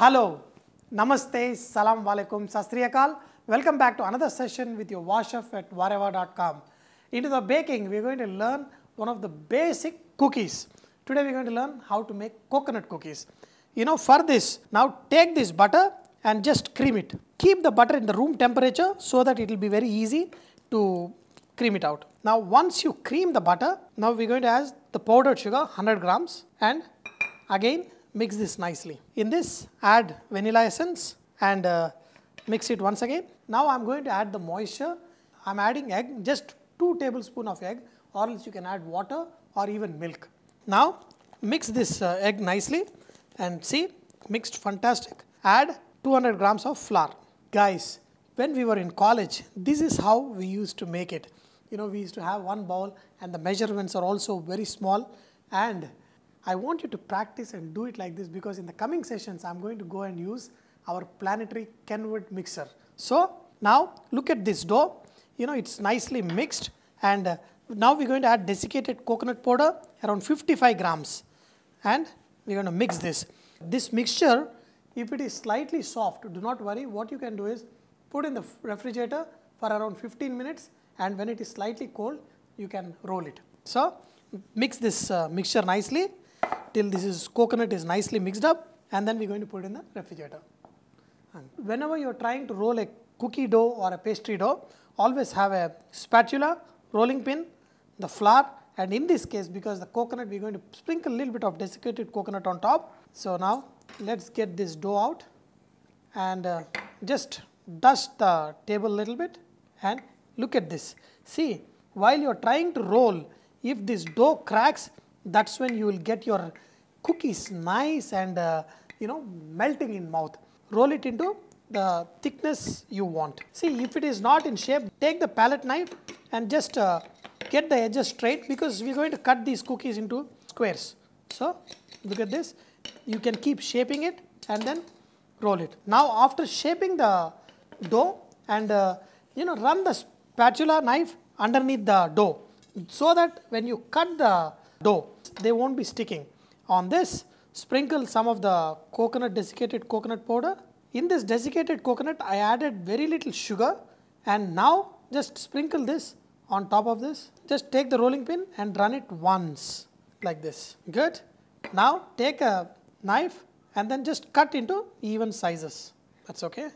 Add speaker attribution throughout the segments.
Speaker 1: Hello, Namaste, Salam Walaikum, Sastriyakal. Welcome back to another session with your Washef at Vareva.com. Into the baking, we are going to learn one of the basic cookies. Today we are going to learn how to make coconut cookies. For this, now take this butter and just cream it. Keep the butter in the room temperature so that it will be very easy to cream it out. Now once you cream the butter, now we are going to add the powdered sugar 100 grams and again mix this nicely. In this, add vanilla essence and mix it once again. Now I am going to add the moisture. I am adding egg, just 2 tablespoons of egg, or else you can add water or even milk. Now mix this egg nicely and see, mixed fantastic. Add 200 grams of flour. Guys, when we were in college, this is how we used to make it. We used to have one bowl and the measurements are also very small, and I want you to practice and do it like this, because in the coming sessions I am going to go and use our planetary Kenwood mixer. So now look at this dough, it's nicely mixed, and now we are going to add desiccated coconut powder around 55 grams and we are going to mix this. This mixture, if it is slightly soft, do not worry. What you can do is put in the refrigerator for around 15 minutes, and when it is slightly cold you can roll it. So mix this mixture nicely till coconut is nicely mixed up, and then we are going to put it in the refrigerator. And whenever you are trying to roll a cookie dough or a pastry dough, always have a spatula, rolling pin, the flour, and in this case, because the coconut, we are going to sprinkle a little bit of desiccated coconut on top. So now let's get this dough out and just dust the table a little bit, and look at this. See, while you are trying to roll, if this dough cracks, that's when you will get your cookies nice and melting in mouth. Roll it into the thickness you want. See, if it is not in shape, take the palette knife and just get the edges straight, because we are going to cut these cookies into squares. So look at this. You can keep shaping it and then roll it. Now after shaping the dough, and run the spatula knife underneath the dough, so that when you cut the dough, they won't be sticking. On this, sprinkle some of the desiccated coconut powder. In this desiccated coconut, I added very little sugar, and now just sprinkle this on top of this. Just take the rolling pin and run it once like this. Good. Now take a knife and then just cut into even sizes. That's okay.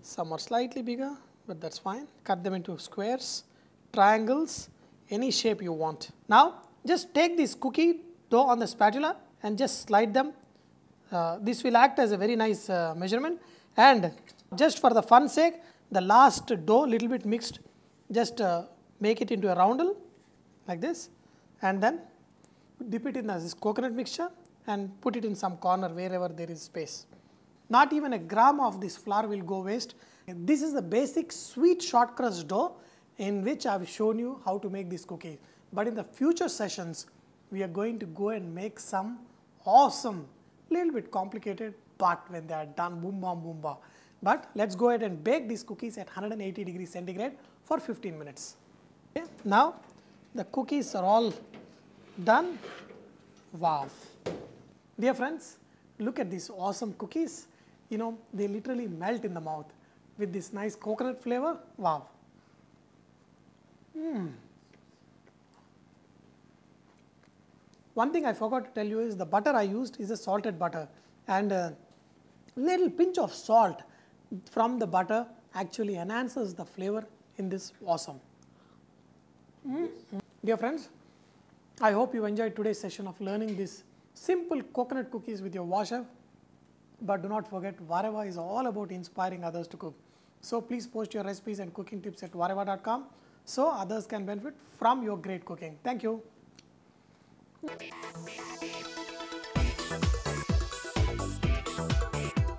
Speaker 1: Some are slightly bigger, but that's fine. Cut them into squares, triangles, any shape you want. Now just take this cookie dough on the spatula and just slide them. This will act as a very nice measurement, and just for the fun sake, the last dough little bit mixed, just make it into a roundel like this, and then dip it in this coconut mixture and put it in some corner wherever there is space. Not even a gram of this flour will go waste. This is the basic sweet short crust dough in which I have shown you how to make this cookie. But in the future sessions, we are going to go and make some awesome, little bit complicated, but when they are done, boom, bam, boom, ba. But let's go ahead and bake these cookies at 180 degrees centigrade for 15 minutes. Okay. Now the cookies are all done. Wow. Dear friends, look at these awesome cookies. They literally melt in the mouth with this nice coconut flavor. Wow. One thing I forgot to tell you is the butter I used is a salted butter, and a little pinch of salt from the butter actually enhances the flavor in this awesome. Dear friends, I hope you enjoyed today's session of learning these simple coconut cookies with your Washef. But do not forget, Vareva is all about inspiring others to cook. So please post your recipes and cooking tips at Vareva.com so others can benefit from your great cooking. Thank you.